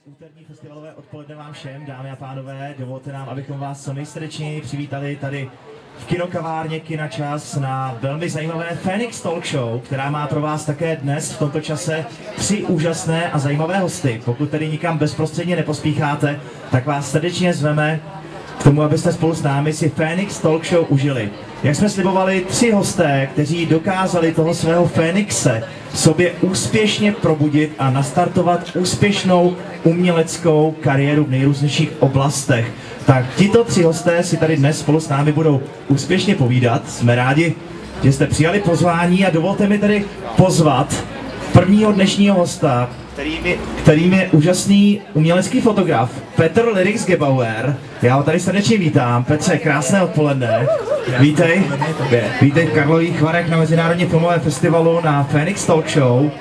Úterní festivalové odpoledne vám všem, dámy a pánové. Dovolte nám, abychom vás co nejsrdečněji přivítali tady v kinokavárně Kina Čas na velmi zajímavé Phoenix Talk Show, která má pro vás také dnes v tomto čase 3 úžasné a zajímavé hosty. Pokud tedy nikam bezprostředně nepospícháte, tak vás srdečně zveme k tomu, abyste spolu s námi si Phoenix Talk Show užili. Jak jsme slibovali, 3 hosté, kteří dokázali toho svého Fénixe v sobě úspěšně probudit a nastartovat úspěšnou uměleckou kariéru v nejrůznějších oblastech. Tak tito 3 hosté si tady dnes spolu s námi budou úspěšně povídat. Jsme rádi, že jste přijali pozvání a dovolte mi tedy pozvat prvního dnešního hosta, kterým je úžasný umělecký fotograf Petr Lyrics Gebauer. Já ho tady srdečně vítám. Petře, krásné odpoledne. Vítej v Karlových Varech na Mezinárodním filmovém festivalu na Phoenix Talk Show.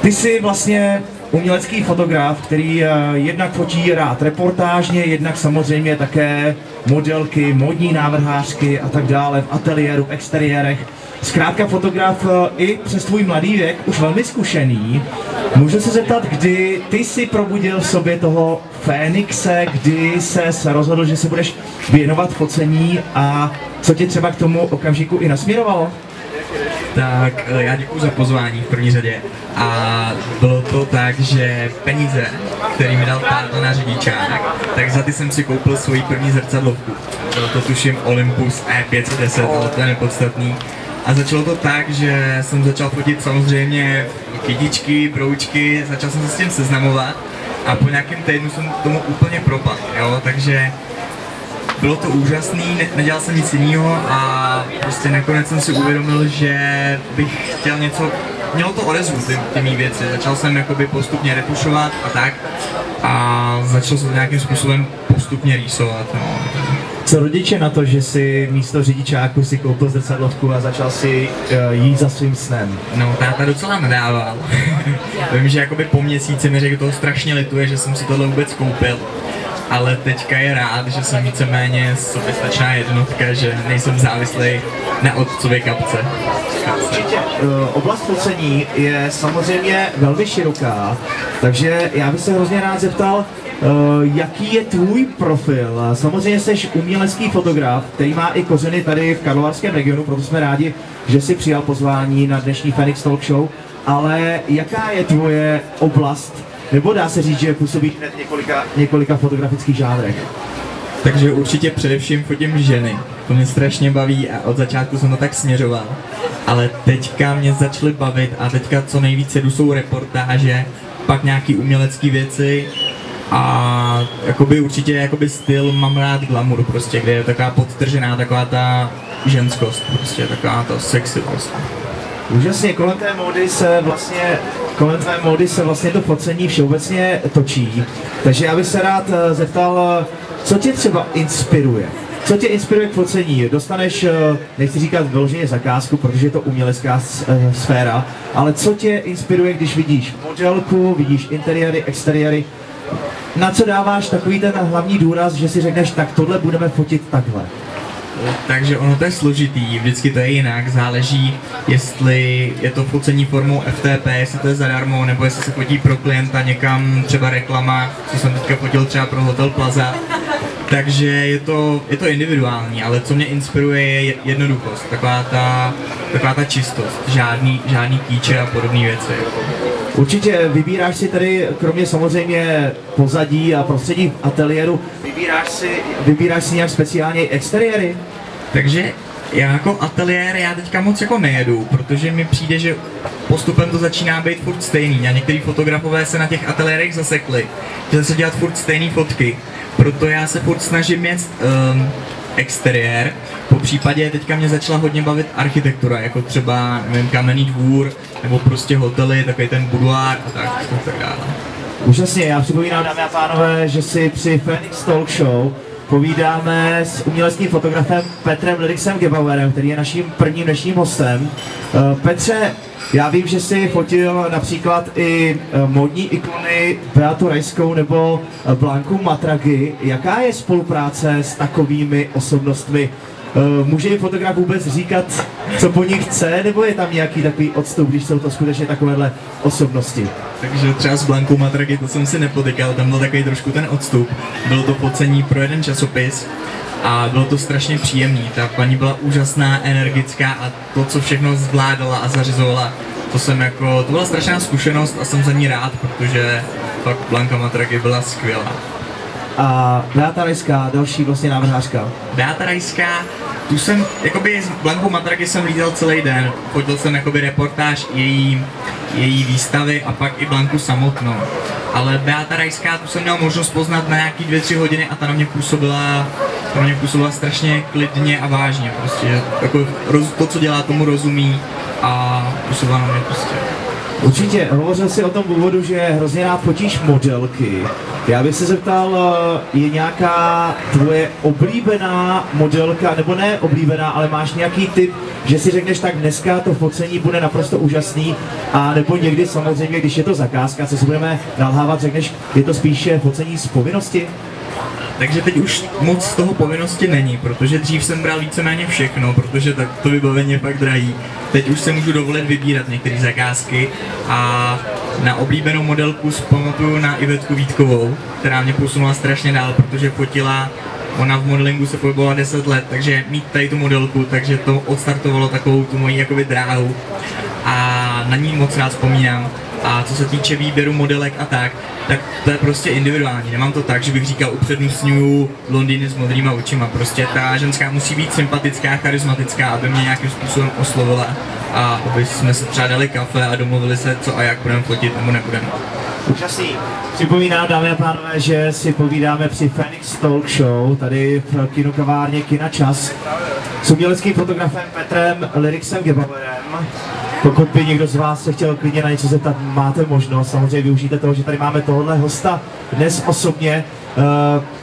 Ty jsi vlastně umělecký fotograf, který jednak fotí rád reportážně, jednak samozřejmě také modelky, módní návrhářky a tak dále v ateliéru, exteriérech. Zkrátka fotograf i přes tvůj mladý věk, už velmi zkušený. Můžu se zeptat, kdy ty jsi probudil v sobě toho Fénixe, kdy ses rozhodl, že se budeš věnovat focení a co tě třeba k tomu okamžiku i nasměrovalo? Tak já děkuju za pozvání v první řadě a bylo to tak, že peníze, který mi dal táta na řidičák, tak za ty jsem si koupil svoji první zrcadlovku. Bylo to tuším Olympus E510, ale to je nepodstatný. A začalo to tak, že jsem začal fotit samozřejmě kytičky, broučky, začal jsem se s tím seznamovat a po nějakém týdnu jsem tomu úplně propadl, jo, takže bylo to úžasný, nedělal jsem nic jiného a prostě nakonec jsem si uvědomil, že bych chtěl něco, mělo to odezvu ty mý věci, začal jsem jakoby postupně retušovat a tak a začal jsem nějakým způsobem postupně rýsovat, no. Co rodiče na to, že si místo řidičáku si koupil zrcadlovku a začal si jít za svým snem? No, táta docela nadával. Vím, že jakoby po měsíci mi řekl, toho strašně lituje, že jsem si tohle vůbec koupil. Ale teďka je rád, že jsem víceméně soběstačná jednotka, že nejsem závislý na otcově kapce. Určitě. Oblast focení je samozřejmě velmi široká, takže já bych se hrozně rád zeptal, jaký je tvůj profil? Samozřejmě jsi umělecký fotograf, který má i kořeny tady v karlovarském regionu, proto jsme rádi, že jsi přijal pozvání na dnešní Phoenix Talk Show, ale jaká je tvoje oblast? Nebo dá se říct, že působí hned několika fotografických žánrech? Takže určitě především fotím ženy. To mě strašně baví a od začátku jsem to tak směřoval. Ale teďka mě začaly bavit a teďka co nejvíce jdu jsou reportáže, pak nějaký umělecké věci a jakoby určitě jakoby styl mám rád glamour prostě, kde je taková podtržená taková ta ženskost, prostě taková ta sexivost. Úžasně, kolem tvé módy se vlastně to focení všeobecně točí. Takže já bych se rád zeptal, co tě třeba inspiruje? Co tě inspiruje k focení? Dostaneš, nechci říkat vyloženě zakázku, protože je to umělecká sféra, ale co tě inspiruje, když vidíš modelku, vidíš interiéry, exteriéry? Na co dáváš takový ten hlavní důraz, že si řekneš, tak tohle budeme fotit takhle? Takže ono to je složitý, vždycky to je jinak, záleží, jestli je to focení formou FTP, jestli to je zadarmo, nebo jestli se fotí pro klienta někam, třeba reklama, co jsem teďka fotil třeba pro Hotel Plaza. Takže je to individuální, ale co mě inspiruje je jednoduchost, taková ta čistost, žádný kýče a podobné věci. Určitě vybíráš si tady, kromě samozřejmě pozadí a prostředí ateliéru, vybíráš si nějak speciálně exteriéry? Takže já jako ateliér teďka moc jako nejedu, protože mi přijde, že postupem to začíná být furt stejný a některý fotografové se na těch ateliérech zasekli, že se dělat furt stejný fotky, proto já se furt snažím jet exteriér, po případě teďka mě začala hodně bavit architektura, jako třeba, nevím, Kamenný dvůr, nebo prostě hotely, takový ten buduár a tak dále. Úžasně, já připomínám, dámy a pánové, že si při Phoenix Talk Show povídáme s uměleckým fotografem Petrem Lyricsem Gebauerem, který je naším prvním dnešním hostem. Petře, já vím, že jsi fotil například i módní ikony Beatu Rajskou nebo Blanku Matragi. Jaká je spolupráce s takovými osobnostmi Může jim fotograf vůbec říkat, co po nich chce, nebo je tam nějaký takový odstup, když jsou to skutečně takovéhle osobnosti? Takže třeba s Blankou Matraky, to jsem si nepotykal, tam byl takový trošku ten odstup. Bylo to focení pro jeden časopis a bylo to strašně příjemný. Ta paní byla úžasná, energická a to, co všechno zvládala a zařizovala, to byla strašná zkušenost a jsem za ní rád, protože fakt Blanka Matraky byla skvělá. A Beata Rajská, další vlastně návrhářka. Beata Rajská, tu jsem, jakoby s Blankou Matraky jsem lídal celý den, fotil jsem jakoby reportáž její výstavy a pak i Blanku samotnou. Ale Beata Rajská, tu jsem měl možnost poznat na nějaký 2-3 hodiny a ta na mě působila strašně klidně a vážně. Prostě jako to, co dělá, tomu rozumí a působila na mě prostě. Určitě, hovořil jsi o tom úvodu, že hrozně rád fotíš modelky. Já bych se zeptal, je nějaká tvoje oblíbená modelka, nebo ne oblíbená, ale máš nějaký tip, že si řekneš, tak dneska to focení bude naprosto úžasný, a nebo někdy samozřejmě, když je to zakázka, co si budeme nalhávat, řekneš, je to spíše focení z povinnosti? Takže teď už moc z toho povinnosti není, protože dřív jsem bral víceméně všechno, protože tak to vybavení je fakt drahý. Teď už se můžu dovolit vybírat některé zakázky a na oblíbenou modelku pamatuju na Ivetku Vítkovou, která mě posunula strašně dál, protože ona v modelingu se pohybovala 10 let, takže mít tady tu modelku, takže to odstartovalo takovou tu moji jakoby dráhu a na ní moc rád vzpomínám. A co se týče výběru modelek a tak to je prostě individuální. Nemám to tak, že bych říkal, upřednostňuju blondýny s modrýma očima. Prostě ta ženská musí být sympatická, charismatická, aby mě nějakým způsobem oslovila a aby jsme se třeba dali kafe a domluvili se, co a jak budeme fotit nebo nebudeme. Úžasný. Připomínám, dámy a pánové, že si povídáme při Phoenix Talk Show, tady v kinokavárně Kina Čas, s uměleckým fotografem Petrem Lyrixem Gebauerem. Pokud by někdo z vás se chtěl klidně na něco zeptat, máte možnost, samozřejmě využijte toho, že tady máme tohohle hosta dnes osobně.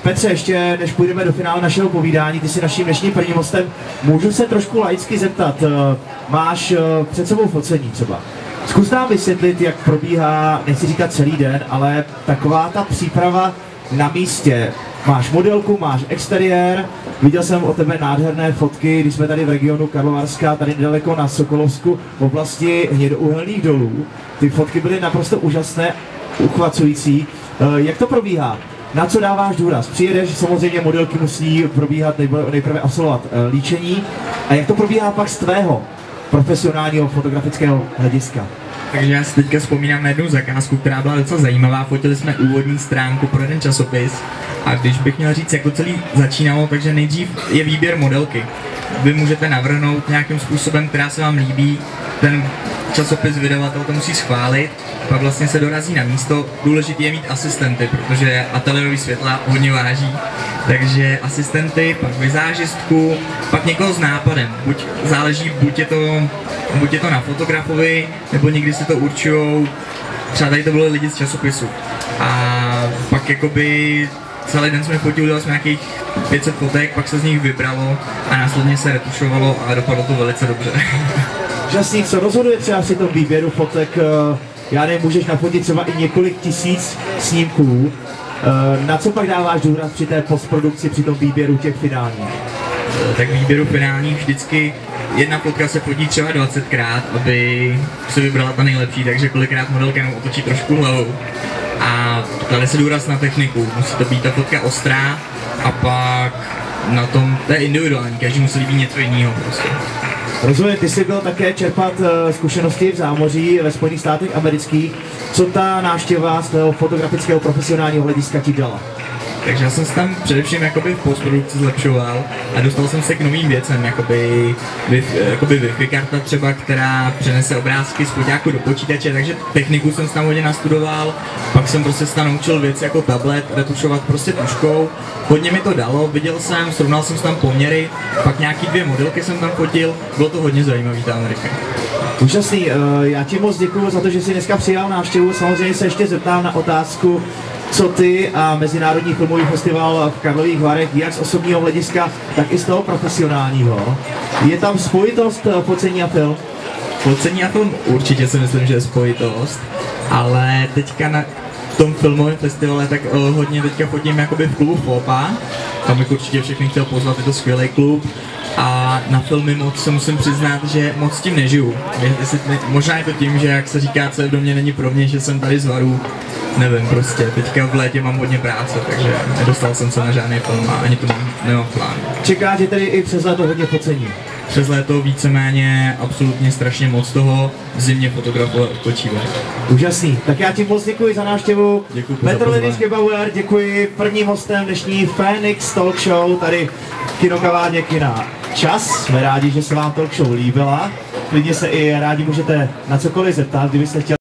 Petře, ještě než půjdeme do finále našeho povídání, ty jsi naším dnešním prvním hostem, můžu se trošku laicky zeptat, máš před sebou focení třeba. Zkus nám vysvětlit, jak probíhá, nechci říkat celý den, ale taková ta příprava na místě. Máš modelku, máš exteriér, viděl jsem od tebe nádherné fotky, když jsme tady v regionu Karlovarska, tady nedaleko na Sokolovsku, v oblasti hnědouhelných dolů. Ty fotky byly naprosto úžasné, uchvacující. Jak to probíhá? Na co dáváš důraz? Přijedeš, samozřejmě modelky musí probíhat, nejprve absolvovat líčení. A jak to probíhá pak z tvého profesionálního fotografického hlediska? Takže já si teďka vzpomínám na jednu zakázku, která byla docela zajímavá. Fotili jsme úvodní stránku pro jeden časopis a když bych měl říct, jak to celý začínalo, takže nejdřív je výběr modelky. Vy můžete navrhnout nějakým způsobem, která se vám líbí, ten časopis vydavatel to musí schválit, pak vlastně se dorazí na místo. Důležité je mít asistenty, protože ateliérový světla hodně váží. Takže asistenty, pak vizážistku, pak někoho s nápadem. Buď je to na fotografovi, nebo někdy si to určujou, třeba tady to byly lidi z časopisu. A pak jakoby celý den jsme fotili, udělali jsme nějakých 500 fotek, pak se z nich vybralo a následně se retušovalo a dopadlo to velice dobře. Žasník, co rozhoduje třeba při tom výběru fotek, já nevím, můžeš nafotit třeba i několik tisíc snímků, na co pak dáváš důraz při té postprodukci, při tom výběru těch finálních? Tak výběru finálních vždycky jedna fotka se fotí třeba 20krát, aby se vybrala ta nejlepší, takže kolikrát modelka jenom otočí trošku hlavou. A klade se důraz na techniku, musí to být ta fotka ostrá a pak na tom, to je individuální, každý musí líbit něco jiného prostě. Rozumím, ty jsi byl také čerpat zkušenosti v zámoří ve Spojených státech amerických. Co ta návštěva z toho fotografického profesionálního hlediska ti dala? Takže já jsem se tam především jakoby v postprodukci zlepšoval a dostal jsem se k novým věcem, jakoby Wi-Fi karta třeba, která přenese obrázky z foťáku do počítače, takže techniku jsem tam hodně nastudoval, pak jsem prostě se naučil věci jako tablet, retušovat prostě tuškou, hodně mi to dalo, srovnal jsem tam poměry, pak nějaký 2 modelky jsem tam fotil, bylo to hodně zajímavý ta Amerika. Úžasný, já ti moc děkuji za to, že jsi dneska přijal návštěvu, samozřejmě se ještě zeptám na otázku, co ty a Mezinárodní filmový festival v Karlových Varech, jak z osobního hlediska, tak i z toho profesionálního. Je tam spojitost focení a film? Focení a film určitě si myslím, že je spojitost, ale teďka na tom filmovém festivale tak hodně teďka fotím jakoby v klubu FOPA, tam bych určitě všechny chtěl pozvat, je to skvělý klub. A na filmy moc se musím přiznat, že moc tím nežiju. Možná je to tím, že jak se říká, co je v domě není pro mě, že jsem tady z Varu. Nevím, prostě teďka v létě mám hodně práce, takže nedostal jsem se na žádný film a ani to nemám v plánu. Čeká, že tedy i přes léto hodně focení? Přes léto víceméně absolutně strašně moc toho, v zimě fotografovat odpočívat. Úžasný. Tak já ti moc děkuji za návštěvu. Děkuji. Petr Lidický Bauer, děkuji. Prvním hostem dnešní Phoenix Talk Show tady v kinokavárně Kina Čas. Jsme rádi, že se vám talk show líbila. Klidně se i rádi můžete na cokoliv zeptat, kdybyste chtěli.